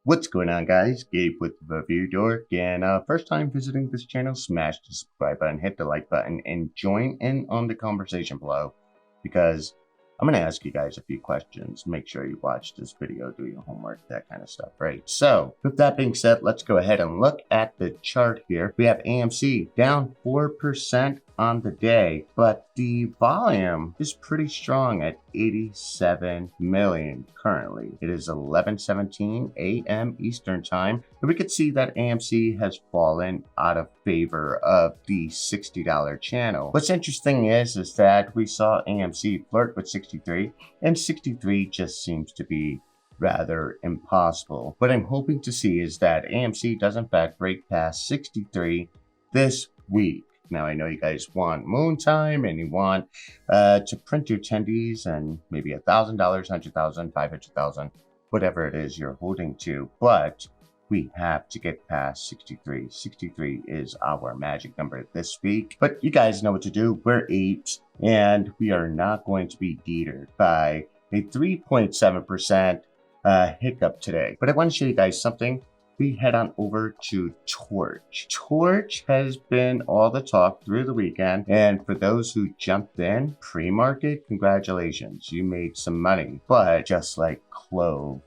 What's going on, guys? Gabe with ReviewDork, and first time visiting this channel, smash the subscribe button, hit the like button, and join in on the conversation below, because I'm going to ask you guys a few questions. Make sure you watch this video, do your homework, that kind of stuff, right? So, with that being said, let's go ahead and look at the chart here. We have AMC down 4% on the day, but the volume is pretty strong at 87 million currently. It is 11:17 a.m. Eastern time, and we could see that AMC has fallen out of favor of the $60 channel. What's interesting is that we saw AMC flirt with 63, and 63 just seems to be rather impossible. What I'm hoping to see is that AMC does in fact break past 63 this week. Now, I know you guys want moon time and you want to print your attendees and maybe $1,000, $100,000, $500,000, whatever it is you're holding to, but we have to get past 63. 63 is our magic number this week, but you guys know what to do. We're apes, and we are not going to be deterred by a 3.7% hiccup today. But I want to show you guys something. We head on over to Torch. Torch has been all the talk through the weekend, and for those who jumped in pre-market, congratulations, you made some money. But just like Clove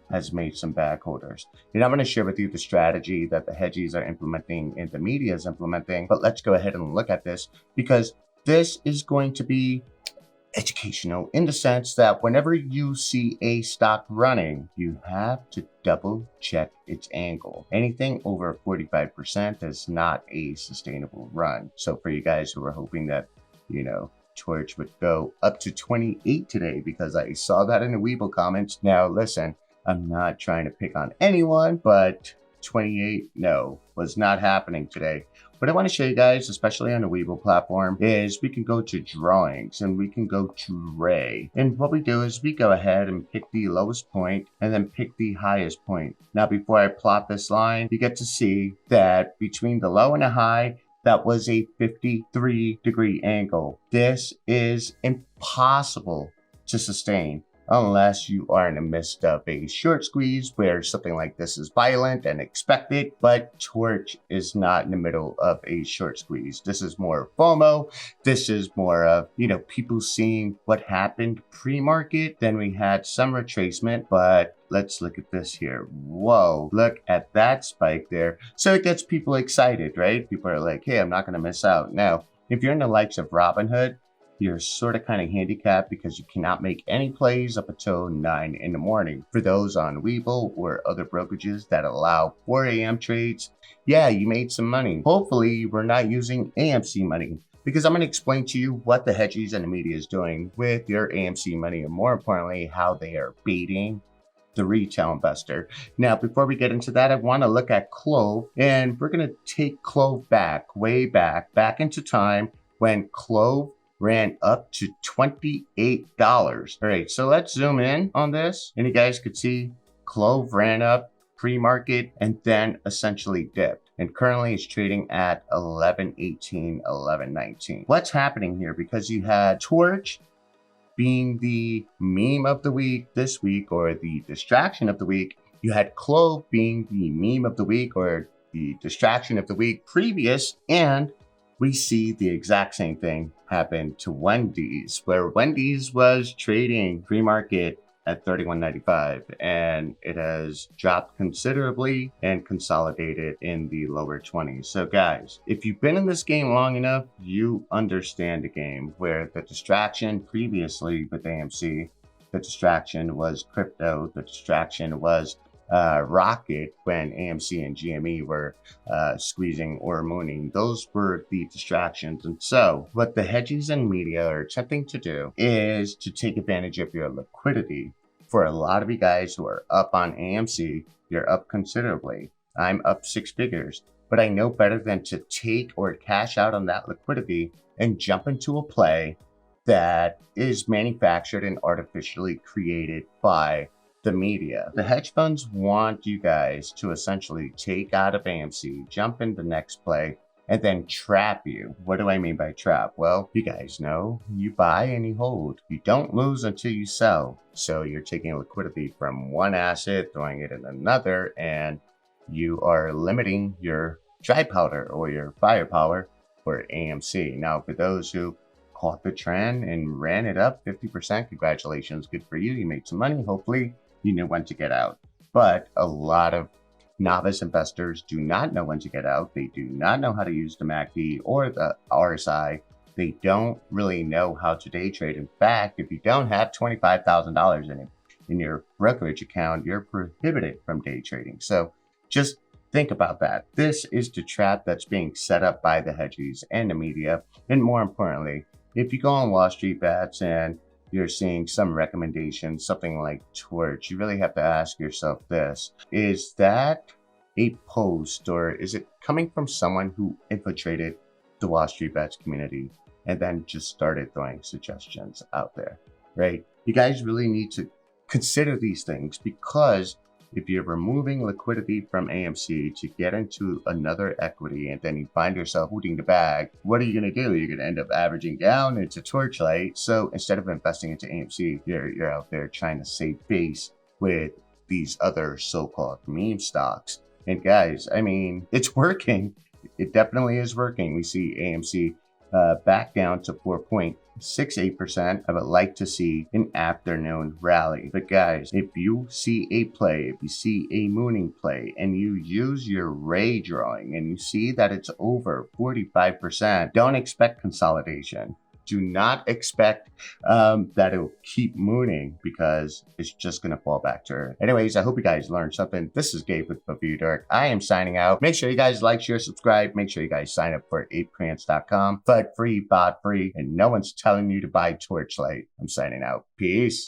has made some bag holders. And I'm going to share with you the strategy that the hedgies are implementing and the media is implementing. But let's go ahead and look at this, because this is going to be educational in the sense that whenever you see a stock running, you have to double check its angle. Anything over 45% is not a sustainable run. So for you guys who are hoping that, Torch would go up to 28 today, because I saw that in the Weeble comments. Now listen, I'm not trying to pick on anyone, but 28, no, was not happening today. What I want to show you guys, especially on the Weeble platform, is we can go to drawings and we can go to Ray. And what we do is we go ahead and pick the lowest point and then pick the highest point. Now, before I plot this line, you get to see that between the low and the high, that was a 53-degree angle. This is impossible to sustain unless you are in the midst of a short squeeze where something like this is violent and expected, but Torch is not in the middle of a short squeeze. This is more FOMO. This is more of, people seeing what happened pre-market. Then we had some retracement, but let's look at this here. Whoa, look at that spike there. So it gets people excited, right? People are like, hey, I'm not going to miss out. Now, if you're in the likes of Robinhood, you're sort of kind of handicapped because you cannot make any plays up until 9 in the morning. For those on Weeble or other brokerages that allow 4 a.m. trades, yeah, you made some money. Hopefully, you were not using AMC money, because I'm going to explain to you what the hedgies and the media is doing with your AMC money, and more importantly, how they are baiting the retail investor. Now, before we get into that, I want to look at Clove, and we're going to take Clove back, way back into time when Clove ran up to $28. All right, so let's zoom in on this, and you guys could see Clove ran up pre-market and then essentially dipped, and currently it's trading at 11.18, 11.19. What's happening here? Because you had Torch being the meme of the week this week, or the distraction of the week. You had Clove being the meme of the week, or the distraction of the week previous, and we see the exact same thing happen to Wendys, where Wendys was trading pre-market at $31.95, and it has dropped considerably and consolidated in the lower 20s. So guys, if you've been in this game long enough, you understand the game, where the distraction previously with AMC, the distraction was crypto, the distraction was Rocket when AMC and GME were squeezing or mooning. Those were the distractions. And so what the hedgies and media are attempting to do is to take advantage of your liquidity. For a lot of you guys who are up on AMC, you're up considerably. I'm up 6 figures, but I know better than to take or cash out on that liquidity and jump into a play that is manufactured and artificially created by the media. The hedge funds want you guys to essentially take out of AMC, jump in the next play, and then trap you. What do I mean by trap? Well, you guys know, you buy and you hold. You don't lose until you sell. So you're taking liquidity from one asset, throwing it in another, and you are limiting your dry powder or your firepower for AMC. Now, for those who caught the trend and ran it up 50%, congratulations, good for you. You made some money. Hopefully you knew when to get out. But a lot of novice investors do not know when to get out. They do not know how to use the MACD or the RSI. They don't really know how to day trade. In fact, if you don't have $25,000 in your brokerage account, you're prohibited from day trading. So just think about that. This is the trap that's being set up by the hedgies and the media. And more importantly, if you go on Wall Street Bets and you're seeing some recommendation, something like Torch, you really have to ask yourself this: is that a post, or is it coming from someone who infiltrated the Wall Street Bets community and then just started throwing suggestions out there, right? You guys really need to consider these things, because if you're removing liquidity from AMC to get into another equity and then you find yourself holding the bag, what are you going to do? You're going to end up averaging down into Torchlight. So instead of investing into AMC, you're out there trying to save face with these other so-called meme stocks. And guys, I mean, it's working. It definitely is working. We see AMC back down to 4.68%. I would like to see an afternoon rally. But guys, if you see a play, if you see a mooning play, and you use your ray drawing and you see that it's over 45%, don't expect consolidation. Do not expect that it will keep mooning, because it's just going to fall back to earth. Anyways, I hope you guys learned something. This is Gabe with ReviewDork. I am signing out. Make sure you guys like, share, subscribe. Make sure you guys sign up for apecrants.com. FUD free, bot free, and no one's telling you to buy Torchlight. I'm signing out. Peace.